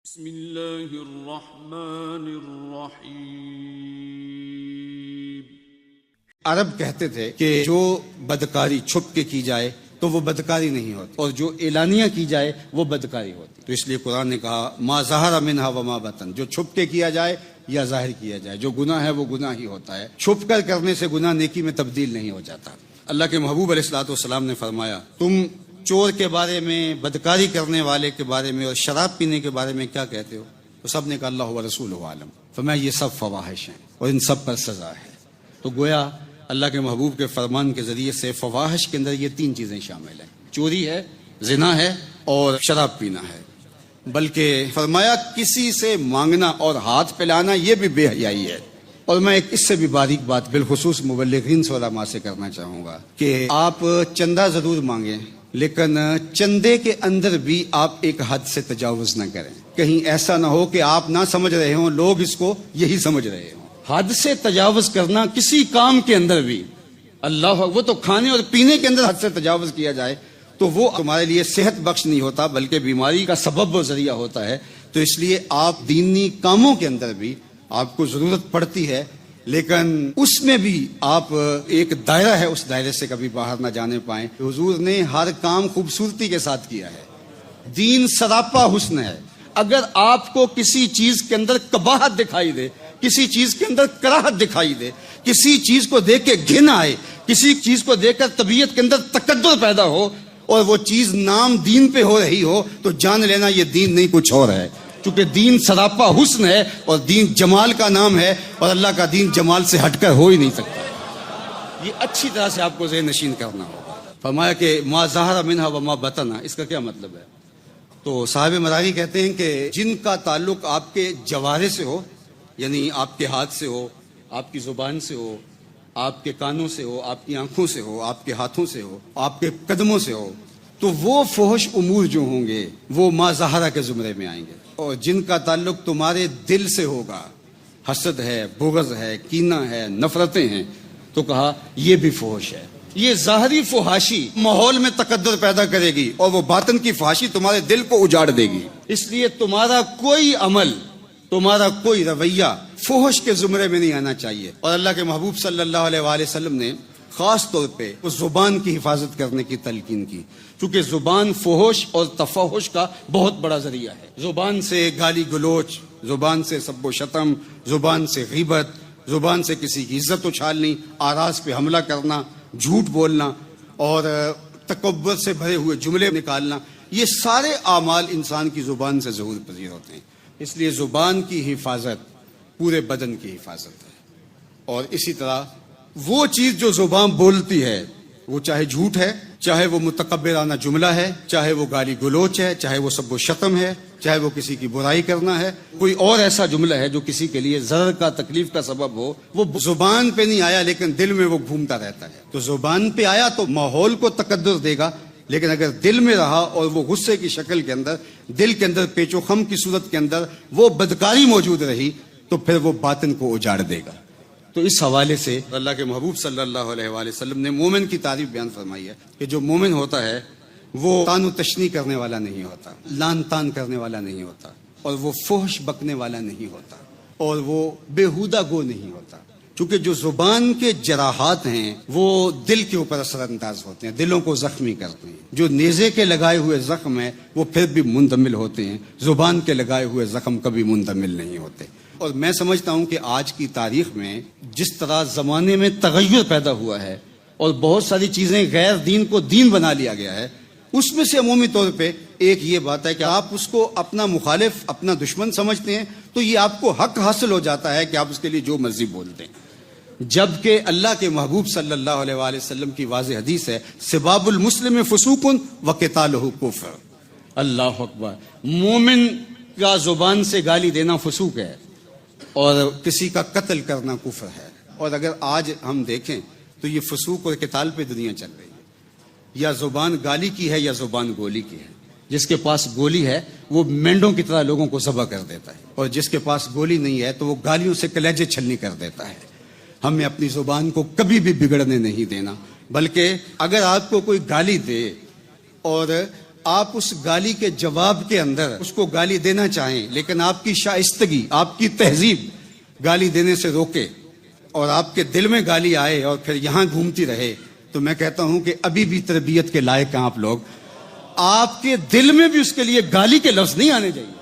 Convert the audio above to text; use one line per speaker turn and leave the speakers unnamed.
بسم اللہ الرحمن الرحیم۔
عرب کہتے تھے کہ جو بدکاری چھپ کے کی جائے تو وہ بدکاری نہیں ہوتی، اور جو اعلانیہ کی جائے وہ بدکاری ہوتی۔ تو اس لیے قرآن نے کہا ما ظہر منہا وما بطن، جو چھپ کے کیا جائے یا ظاہر کیا جائے، جو گناہ ہے وہ گناہ ہی ہوتا ہے۔ چھپ کر کرنے سے گناہ نیکی میں تبدیل نہیں ہو جاتا۔ اللہ کے محبوب علیہ الصلوۃ والسلام نے فرمایا تم چور کے بارے میں، بدکاری کرنے والے کے بارے میں اور شراب پینے کے بارے میں کیا کہتے ہو؟ تو سب نے کہا اللہ و رسول عالم۔ فرمایا یہ سب فواحش ہیں اور ان سب پر سزا ہے۔ تو گویا اللہ کے محبوب کے فرمان کے ذریعے سے فواحش کے اندر یہ تین چیزیں شامل ہیں، چوری ہے، زنا ہے اور شراب پینا ہے۔ بلکہ فرمایا کسی سے مانگنا اور ہاتھ پھیلانا یہ بھی بے حیائی ہے۔ اور میں ایک اس سے بھی باریک بات بالخصوص مبلغین سے علماء سے کرنا چاہوں گا کہ آپ چندہ ضرور مانگیں، لیکن چندے کے اندر بھی آپ ایک حد سے تجاوز نہ کریں۔ کہیں ایسا نہ ہو کہ آپ نہ سمجھ رہے ہوں، لوگ اس کو یہی سمجھ رہے ہوں۔ حد سے تجاوز کرنا کسی کام کے اندر بھی، اللہ وہ تو کھانے اور پینے کے اندر حد سے تجاوز کیا جائے تو وہ تمہارے لیے صحت بخش نہیں ہوتا بلکہ بیماری کا سبب و ذریعہ ہوتا ہے۔ تو اس لیے آپ دینی کاموں کے اندر بھی آپ کو ضرورت پڑتی ہے، لیکن اس میں بھی آپ ایک دائرہ ہے، اس دائرے سے کبھی باہر نہ جانے پائیں۔ حضور نے ہر کام خوبصورتی کے ساتھ کیا ہے۔ دین سراپا حسن ہے۔ اگر آپ کو کسی چیز کے اندر قباحت دکھائی دے، کسی چیز کے اندر کراہت دکھائی دے، کسی چیز کو دیکھ کے گھن آئے، کسی چیز کو دیکھ کر طبیعت کے اندر تکدر پیدا ہو اور وہ چیز نام دین پہ ہو رہی ہو، تو جان لینا یہ دین نہیں کچھ اور ہے۔ چونکہ دین سراپا حسن ہے اور دین جمال کا نام ہے، اور اللہ کا دین جمال سے ہٹ کر ہو ہی نہیں سکتا۔ یہ اچھی طرح سے آپ کو ذہن نشین کرنا ہوگا۔ فرمایا کہ ما ظہر منہا وما بطن، اس کا کیا مطلب ہے؟ تو صاحب مراغی کہتے ہیں کہ جن کا تعلق آپ کے جوارے سے ہو، یعنی آپ کے ہاتھ سے ہو، آپ کی زبان سے ہو، آپ کے کانوں سے ہو، آپ کی آنکھوں سے ہو، آپ کے ہاتھوں سے ہو، آپ کے قدموں سے ہو، تو وہ فحش امور جو ہوں گے وہ ما ظہرہ کے زمرے میں آئیں گے۔ اور جن کا تعلق تمہارے دل سے ہوگا، حسد ہے، بغض ہے، کینہ ہے، نفرتیں ہیں، تو کہا یہ بھی فحش ہے۔ یہ ظاہری فحاشی ماحول میں تقدر پیدا کرے گی اور وہ باطن کی فحاشی تمہارے دل کو اجاڑ دے گی۔ اس لیے تمہارا کوئی عمل، تمہارا کوئی رویہ فحش کے زمرے میں نہیں آنا چاہیے۔ اور اللہ کے محبوب صلی اللہ علیہ وآلہ وسلم نے خاص طور پہ اس زبان کی حفاظت کرنے کی تلقین کی، چونکہ زبان فحش اور تفحش کا بہت بڑا ذریعہ ہے۔ زبان سے گالی گلوچ، زبان سے سب و شتم، زبان سے غیبت، زبان سے کسی کی عزت اچھالنی، آراز پہ حملہ کرنا، جھوٹ بولنا اور تکبر سے بھرے ہوئے جملے نکالنا، یہ سارے اعمال انسان کی زبان سے ظہور پذیر ہوتے ہیں۔ اس لیے زبان کی حفاظت پورے بدن کی حفاظت ہے۔ اور اسی طرح وہ چیز جو زبان بولتی ہے، وہ چاہے جھوٹ ہے، چاہے وہ متکبرانہ جملہ ہے، چاہے وہ گالی گلوچ ہے، چاہے وہ سب و شتم ہے، چاہے وہ کسی کی برائی کرنا ہے، کوئی اور ایسا جملہ ہے جو کسی کے لیے ضرر کا، تکلیف کا سبب ہو، وہ زبان پہ نہیں آیا لیکن دل میں وہ گھومتا رہتا ہے۔ تو زبان پہ آیا تو ماحول کو تقدس دے گا، لیکن اگر دل میں رہا اور وہ غصے کی شکل کے اندر، دل کے اندر پیچ و خم کی صورت کے اندر وہ بدکاری موجود رہی، تو پھر وہ باطن کو اجاڑ دے گا۔ تو اس حوالے سے اللہ کے محبوب صلی اللہ علیہ وآلہ وسلم نے مومن کی تعریف بیان فرمائی ہے کہ جو مومن ہوتا ہے وہ تان و تشنیع کرنے والا نہیں ہوتا، لان تان کرنے والا نہیں ہوتا، اور وہ فحش بکنے والا نہیں ہوتا، اور وہ بیہودہ گو نہیں ہوتا۔ چونکہ جو زبان کے جراحات ہیں وہ دل کے اوپر اثر انداز ہوتے ہیں، دلوں کو زخمی کرتے ہیں۔ جو نیزے کے لگائے ہوئے زخم ہیں وہ پھر بھی مندمل ہوتے ہیں، زبان کے لگائے ہوئے زخم کبھی مندمل نہیں ہوتے۔ اور میں سمجھتا ہوں کہ آج کی تاریخ میں جس طرح زمانے میں تغیر پیدا ہوا ہے اور بہت ساری چیزیں غیر دین کو دین بنا لیا گیا ہے، اس میں سے عمومی طور پہ ایک یہ بات ہے کہ آپ اس کو اپنا مخالف، اپنا دشمن سمجھتے ہیں، تو یہ آپ کو حق حاصل ہو جاتا ہے کہ آپ اس کے لیے جو مرضی بولتے ہیں۔ جبکہ اللہ کے محبوب صلی اللہ علیہ وآلہ وسلم کی واضح حدیث ہے سباب المسلم فسوق وقتالہ کفر۔ اللہ اکبر۔ مومن کا زبان سے گالی دینا فسوق ہے اور کسی کا قتل کرنا کفر ہے۔ اور اگر آج ہم دیکھیں تو یہ فسوق اور قتال پہ دنیا چل رہی ہے، یا زبان گالی کی ہے یا زبان گولی کی ہے۔ جس کے پاس گولی ہے وہ مینڈوں کی طرح لوگوں کو ذبح کر دیتا ہے، اور جس کے پاس گولی نہیں ہے تو وہ گالیوں سے کلیجے چھلنی کر دیتا ہے۔ ہمیں اپنی زبان کو کبھی بھی بگڑنے نہیں دینا، بلکہ اگر آپ کو کوئی گالی دے اور آپ اس گالی کے جواب کے اندر اس کو گالی دینا چاہیں، لیکن آپ کی شائستگی، آپ کی تہذیب گالی دینے سے روکے اور آپ کے دل میں گالی آئے اور پھر یہاں گھومتی رہے، تو میں کہتا ہوں کہ ابھی بھی تربیت کے لائق ہیں آپ لوگ. آپ کے دل میں بھی اس کے لیے گالی کے لفظ نہیں آنے چاہیے.